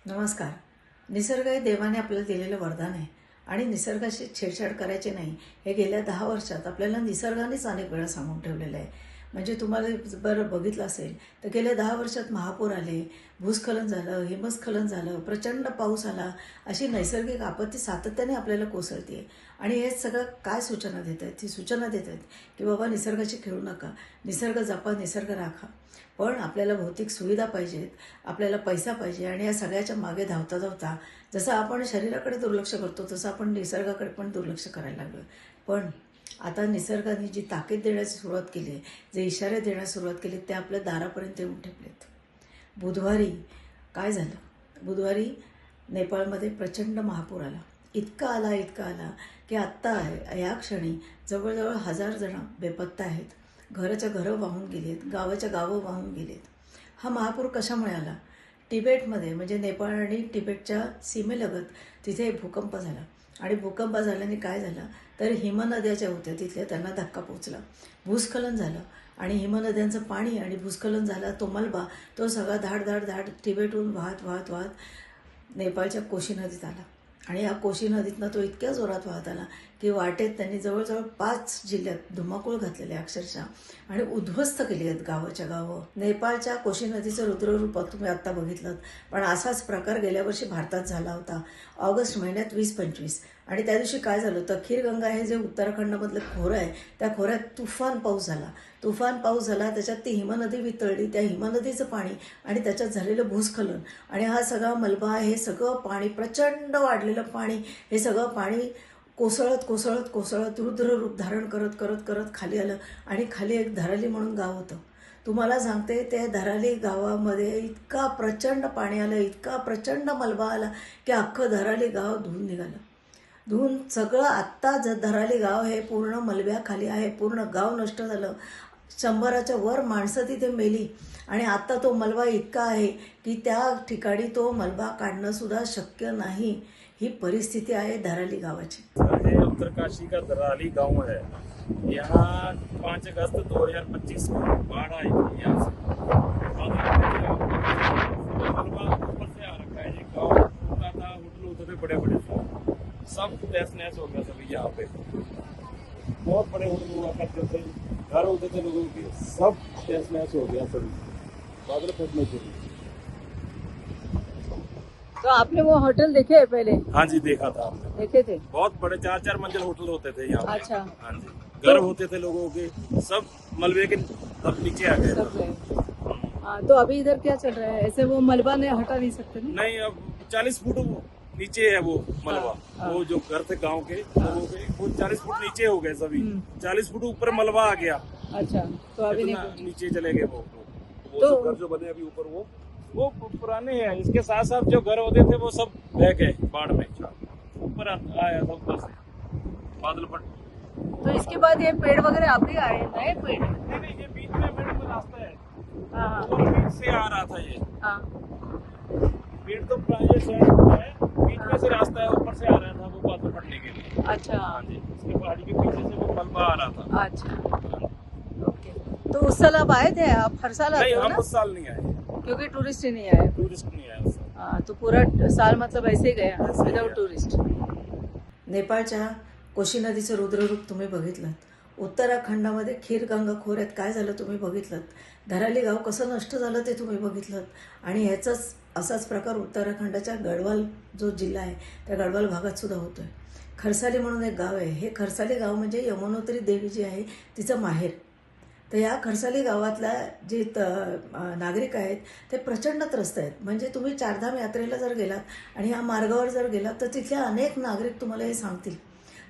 नमस्कार. निसर्ग हे देवाने आपल्याला दिलेलं वरदान आहे आणि निसर्गाशी छेडछाड करायची नाही हे गेल्या 10 वर्षात आपल्याला निसर्गानेच अनेक वेळा सांगून ठेवलेलं आहे. म्हणजे तुम्हाला बरं बघितलं असेल तर गेल्या 10 वर्षात महापूर आले, भूस्खलन झालं, हिमस्खलन झालं, प्रचंड पाऊस आला, अशी नैसर्गिक आपत्ती सातत्याने आपल्याला कोसळते आहे. आणि हे सगळं काय सूचना देत आहेत? ती सूचना देत आहेत की बाबा निसर्गाशी खेळू नका, निसर्ग जपा, निसर्ग राखा. पण आपल्याला भौतिक सुविधा पाहिजेत, आपल्याला पैसा पाहिजे आणि या सगळ्याच्या मागे धावता धावता जसं आपण शरीराकडे दुर्लक्ष करतो तसं आपण निसर्गाकडे पण दुर्लक्ष करायला लागलो. पण आता निसर्गाने जी ताकीद देण्याची सुरुवात केली आहे, जे इशारे देण्यास सुरुवात केली ते आपल्या दारापर्यंत येऊन ठेपलेत. बुधवारी काय झालं? बुधवारी नेपाळमध्ये प्रचंड महापूर आला. इतका आला की आत्ता या क्षणी जवळजवळ 1000 जण बेपत्ता आहेत. घराच्या घरं वाहून गेली आहेत, गावाच्या गावं वाहून गेली आहेत. हा महापूर कशामुळे आला? तिबेटमध्ये म्हणजे नेपाळ आणि तिबेटच्या सीमेलगत तिथे भूकंप झाला आणि भूकंप झाल्याने काय झालं तर हिमनद्या होत्या तिथल्या त्यांना धक्का पोचला, भूस्खलन झालं आणि हिमनद्यांचं पाणी आणि भूस्खलन झाला तो मलबा तो सगळा धाड तिबेटहून वाहत नेपाळच्या कोशी नदीत आला आणि या कोशी नदीतनं तो इतक्या जोरात वाहत आला की वाटेत त्यांनी जवळजवळ 5 जिल्ह्यात धुमाकूळ घातलेले अक्षरशः आणि उद्ध्वस्त केली आहेत गावाच्या गावं. नेपाळच्या कोशी नदीचं रुद्ररूप तुम्ही आत्ता बघितलं, पण असाच प्रकार गेल्या वर्षी भारतात झाला होता ऑगस्ट महिन्यात 20-25. आणि त्या दिवशी काय झालं होतं, खीरगंगा हे जे उत्तराखंडमधलं खोरं आहे त्या खोऱ्यात तुफान पाऊस झाला. त्याच्यात ती हिमनदी वितळली, त्या हिमनदीचं पाणी आणि त्याच्यात झालेलं भूस्खलन आणि हा सगळा मलबा, हे सगळं पाणी, प्रचंड वाढलेलं पाणी, हे सगळं पाणी कोसळत रुद्ररूप धारण करत खाली आलं आणि खाली एक धराली म्हणून गाव होतं. तुम्हाला सांगते त्या धराली गावामध्ये इतका प्रचंड पाणी आलं, इतका प्रचंड मलबा आला की अख्खं धराली गाव धुवून सगळं आत्ता धराली गाव हे पूर्ण मलब्याखाली आहे. पूर्ण गाव नष्ट झालं. 100च्या वर माणसं तिथे मेली आणि आता तो मलबा इतका आहे की त्या ठिकाणी तो मलबा काढणं सुद्धा शक्य नाही. ही परिस्थिती आहे धराली गावाची. ये उत्तरकाशी का धराली गांव है। यहाँ 5 अगस्त 2025 को बाढ़ आई थी। यहाँ से ऊपर से आ रखा है। ये गाँव होता था, होटल होते थे बड़े सब तहस नहस हो गया सभी। यहाँ पे बहुत बड़े होटल हुआ करते थे, घर होते थे लोगों के, सब तहस नहस हो गया सभी, बादल फटने के लिए। तो आपने वो होटल देखे है पहले? हाँ जी, देखा था आपने। देखे थे? बहुत बड़े 4-4 मंजिल होटल होते थे यहाँ पे। अच्छा। हाँ जी, घर होते थे लोगों के, सब मलबे के तब नीचे आ गए। सब गए। हाँ, तो अभी इधर क्या चल रहा है? ऐसे वो मलबा ने हटा नहीं सकते ना? नहीं, अब 40 फुट नीचे है वो मलबा। हाँ। वो जो घर थे गांव के लोगों के, वो 40 फुट नीचे हो गए सभी। 40 फुट ऊपर मलबा आ गया। अच्छा, तो अभी नहीं इतना पहुंचे। नीचे चले गए वो तो जो घर जो बने अभी ऊपर वो पुराने हैं। इसके साथ साथ जो घर होते थे वो सब बह गए बाढ़ में। ऊपर आया था ऊपर से बादल फट। तो इसके बाद ये पेड़ वगैरह अभी आए, नए पेड़? नहीं, ये बीच में रास्ता है। हाँ वो बीच से आ रहा था ये हाँ। पेड़, तो ये साइड है, बीच में से रास्ता है, ऊपर से आ रहा था वो बादल फटने के लिए। अच्छा। हाँ जी, इसके पहाड़ी के पीछे से वो मलबा आ रहा था। अच्छा, ओके। तो उस साल आप आए थे? आप हर साल आते नहीं, हो हम ना? उस साल नहीं आए, क्योंकि टूरिस्ट ही नहीं आए। टूरिस्ट नहीं आया उस साल। हाँ, तो पूरा साल मतलब ऐसे ही गया ऐसे ही विदाउट गया। टूरिस्ट। नेपाळच्या कोशी नदीचं रुद्ररूप तुम्ही बघितलं. उत्तराखंडामध्ये खीरगंगा खोऱ्यात काय झालं तुम्ही बघितलं. धराली गाव कसं नष्ट झालं ते तुम्ही बघितलं. आणि ह्याचाच असाच प्रकार उत्तराखंडाच्या गढवाल जो जिल्हा आहे त्या गढवाल भागात सुद्धा होतो आहे. खरसाली म्हणून एक गाव आहे. हे खरसाली गाव म्हणजे यमुनोत्री देवी जी आहे तिचं माहेर. तर या खरसाली गावातल्या जे नागरिक आहेत ते प्रचंड त्रस्त आहेत. म्हणजे तुम्ही चारधाम यात्रेला जर गेलात आणि या मार्गावर जर गेलात तर तिथले अनेक नागरिक तुम्हाला हे सांगतील.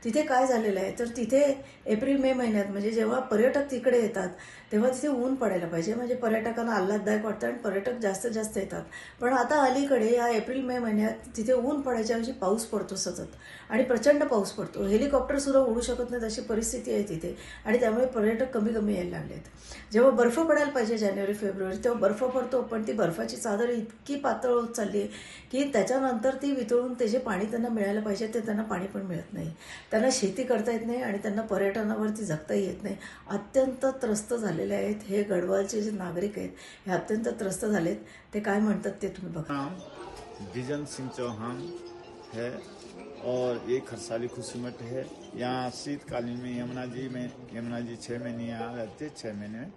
तिथे काय झालेलं आहे तर तिथे एप्रिल-मे महिन्यात म्हणजे जेव्हा पर्यटक तिकडे येतात तेव्हा तिथे ऊन पडायला पाहिजे, म्हणजे पर्यटकांना आल्हाददायक वाटतं आणि पर्यटक जास्त येतात. पण आता अलीकडे या एप्रिल-मे महिन्यात तिथे ऊन पडायच्या ऐवजी पाऊस पडतो सतत आणि प्रचंड पाऊस पडतो. हेलिकॉप्टरसुद्धा उडू शकत नाहीत अशी परिस्थिती आहे तिथे आणि त्यामुळे पर्यटक कमी यायला लागले आहेत. जेव्हा बर्फ पडायला पाहिजे जानेवारी-फेब्रुवारी तेव्हा बर्फ पडतो, पण ती बर्फाची चादर इतकी पातळ होत चालली आहे की त्याच्यानंतर ती वितळून त्याचे पाणी त्यांना मिळायला पाहिजे ते त्यांना पाणी पण मिळत नाही. त्यांना शेती करता येत नाही आणि त्यांना पर्यटनावरती जगताही येत नाही. अत्यंत त्रस्त झालेले आहेत हे गढवालचे जे नागरिक आहेत, हे अत्यंत त्रस्त झालेत. ते काय म्हणतात ते तुम्ही बघा. विजन सिंह चौहान है और ये खरसाली खुशीमठ है। यहाँ शीतकालीन में यमुना जी 6 महीने यहाँ रहते, 6 महीने में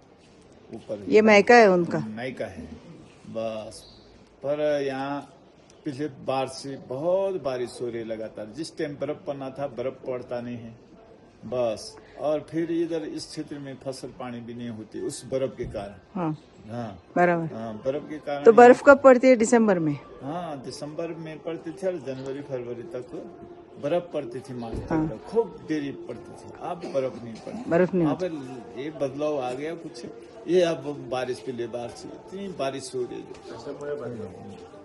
ऊपर ये मायका है उनका। मायका है बस। पर यहाँ पिछले बार से बहुत बारिश हो रही लगातार। जिस टाइम बर्फ पड़ना था बर्फ पड़ता नहीं है बस। और फिर इधर इस क्षेत्र में फसल पानी भी नहीं होती उस बर्फ के कारण। हाँ हाँ बराबर। हाँ, बर्फ के कारण। तो बर्फ कब पड़ती है? दिसंबर में? हाँ, दिसंबर में पड़ती थी और जनवरी फरवरी तक बर्फ पड़ती थी। मार्च हाँ। तक खूब देरी पड़ती थी। अब बर्फ नहीं पड़ती। बर्फ नहीं अब ये बदलाव आ गया कुछ। ये अब बारिश पिछले बार से इतनी बारिश हो रही है।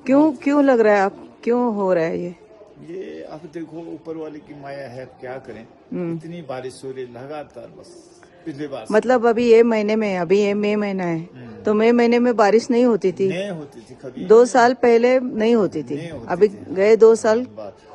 क्यों लग रहा है आप, क्यों हो रहा है ये अब देखो ऊपर वाले की माया है, क्या करें। इतनी बारिश हो रही लगातार बस पिछले बार से। मतलब अभी ये महीने में, अभी ये मई महीना है तो मई महीने में बारिश नहीं होती थी? नहीं होती थी कभी। 2 साल पहले नहीं होती थी, नहीं होती अभी थी। गए 2 साल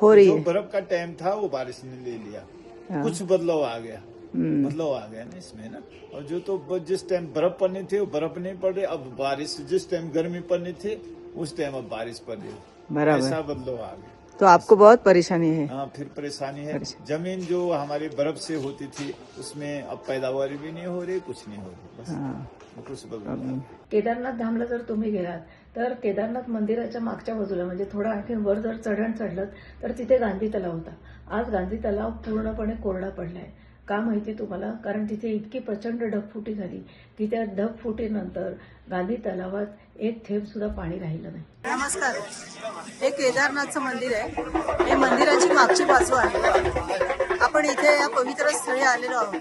हो रही जो है। बर्फ का टाइम था वो बारिश ने ले लिया। हाँ। कुछ बदलाव आ गया, बदलाव आ गया ना इसमें ना। और जो तो जिस टाइम बर्फ पड़नी थी वो बर्फ नहीं पड़ रही। अब बारिश जिस टाइम गर्मी पड़नी थी उस टाइम अब बारिश पड़ रही। बराबर। ऐसा बदलाव आ गया। तो आपको बहुत परेशानी है। हाँ, फिर परेशानी है। जमीन जो हमारी बर्फ से होती थी उसमें अब पैदावार भी नहीं हो रही, कुछ नहीं हो रही बस। हाँ। कुछ बदलाव। केदारनाथ धामला जर तुम्ही गेलात तर केदारनाथ मंदिराच्या मागच्या बाजूला म्हणजे थोडं आणखी वर जर चढण चढलं तर तिथे गांधी तलाव होता. आज गांधी तलाव पूर्णपणे कोरडा पडलाय. का माहिती तुम्हाला? कारण तिथे इतकी प्रचंड ढगफुटी झाली की त्या ढगफुटीनंतर गांधी तलावात एक थेंब सुद्धा पाणी राहिलं नाही. नमस्कार. हे केदारनाथचं मंदिर आहे. हे मंदिराची मागची बाजू आहे. आपण इथे या पवित्र स्थळी आलेलो आहोत.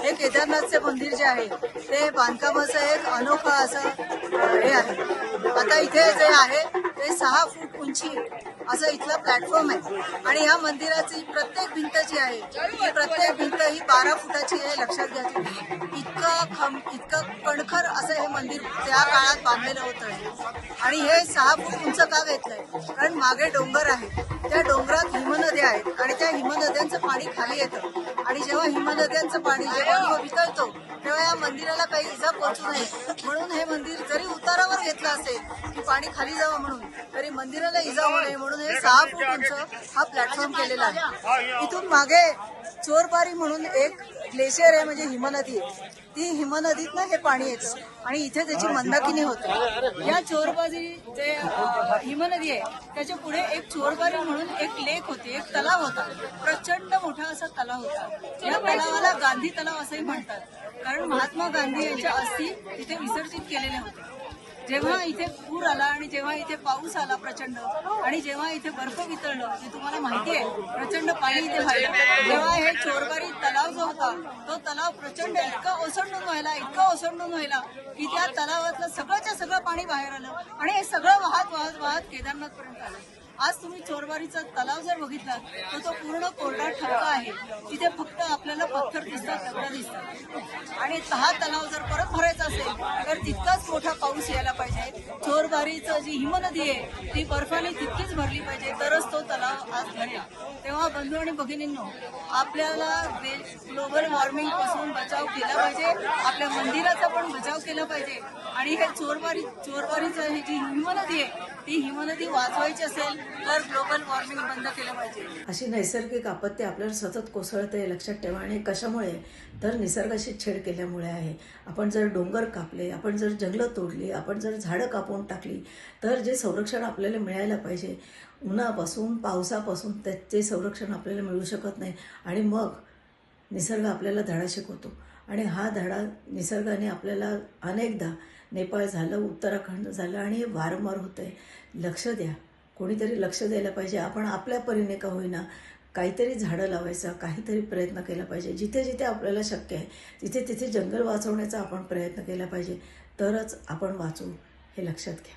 हे केदारनाथचे मंदिर जे आहे ते बांधकामाचं एक अनोखं असं हे आहे. आता इथे जे आहे ते 6 फूट उंची असं इथलं प्लॅटफॉर्म आहे आणि या मंदिराची प्रत्येक भिंत जी आहे ती प्रत्येक भिंत ही 12 फुटाची आहे. लक्षात घ्या तुम्ही. इतकं कणखर असं हे मंदिर त्या काळात बांधलेलं होतं. आणि हे 6 फूट उंच का घेतलंय? कारण मागे डोंगर आहे. त्या डोंगरात हिमनद्या आहेत आणि त्या हिमनद्यांचं पाणी खाली येतं आणि जेव्हा हिमनद्यांचं पाणी जेव्हा वितळतो तेव्हा या मंदिराला काही इजा पोहोचू नये म्हणून हे मंदिर जरी उतारावर घेतलं असेल की पाणी खाली जावं म्हणून, तरी मंदिराला इजा होऊ नये म्हणून हे 6 फूट उंच हा प्लॅटफॉर्म केलेला आहे. इथून मागे चोरबारी म्हणून एक ग्लेशियर आहे, म्हणजे हिमनदी आहे. ती हिमनदीतनं हे पाणी येतं आणि इथे त्याची मंदाकिनी होते. या चोरबारी जे हिमनदी आहे त्याच्या पुढे एक चोरबारी म्हणून एक लेक होती, एक तलाव होता. प्रचंड मोठा असा तलाव होता. या तलावाला गांधी तलाव असंही म्हणतात कारण महात्मा गांधी यांच्या अस्थी तिथे विसर्जित केलेल्या होत्या. जेव्हा इथे पूर आला आणि जेव्हा इथे पाऊस आला प्रचंड आणि जेव्हा इथे बर्फ वितळलं, जे तुम्हाला माहिती आहे प्रचंड पाणी इथे व्हायला, तेव्हा हे चोरबारी तलाव जो होता तो तलाव प्रचंड इतका ओसंडून व्हायला की त्या तलावातलं सगळंच्या सगळं पाणी बाहेर आलं आणि हे सगळं वाहत केदारनाथ पर्यंत आलं. आज तुम्ही चोरबारीचा तलाव जर बघितला तर तो पूर्ण कोरडा ठपका आहे. तिथे फक्त आपल्याला पत्थर दिसतात, दगड दिसतात. आणि हा तलाव जर परत भरायचा असेल तर तितकाच मोठा पाऊस यायला पाहिजे. चोरबारीचं जी हिमनदी आहे ती बर्फाने तितकीच भरली पाहिजे तरच तो तलाव आज भरेल. तेव्हा बंधू आणि भगिनींनो, आपल्याला ग्लोबल वॉर्मिंग पासून बचाव केला पाहिजे. आपल्या मंदिराचा पण बचाव केला पाहिजे आणि हे चोरबारीचं ही जी हिमनदी आहे ती हिमनदी वाचवायची असेल तर ग्लोबल वॉर्मिंग बंद केलं पाहिजे. अशी नैसर्गिक आपत्ती आपल्याला सतत कोसळते लक्षात ठेवा. आणि कशामुळे? तर निसर्गाशी छेड केल्यामुळे आहे. आपण जर डोंगर कापले, आपण जर जंगलं तोडली, आपण जर झाडं कापून टाकली तर जे संरक्षण आपल्याला मिळायला पाहिजे उन्हापासून पावसापासून ते संरक्षण आपल्याला मिळू शकत नाही. आणि मग निसर्ग आपल्याला धडा शिकवतो आणि हा धडा निसर्गाने आपल्याला अनेकदा नेपाळ झालं, उत्तराखंड झालं आणि हे वारंवार होतं आहे. लक्ष द्या, कोणीतरी लक्ष द्यायला पाहिजे. आपण आपल्या परीने का होईना काहीतरी झाडं लावायचा काहीतरी प्रयत्न केला पाहिजे. जिथे जिथे आपल्याला शक्य आहे तिथे तिथे जंगल वाचवण्याचा आपण प्रयत्न केला पाहिजे. तरच आपण वाचू, हे लक्षात घ्या.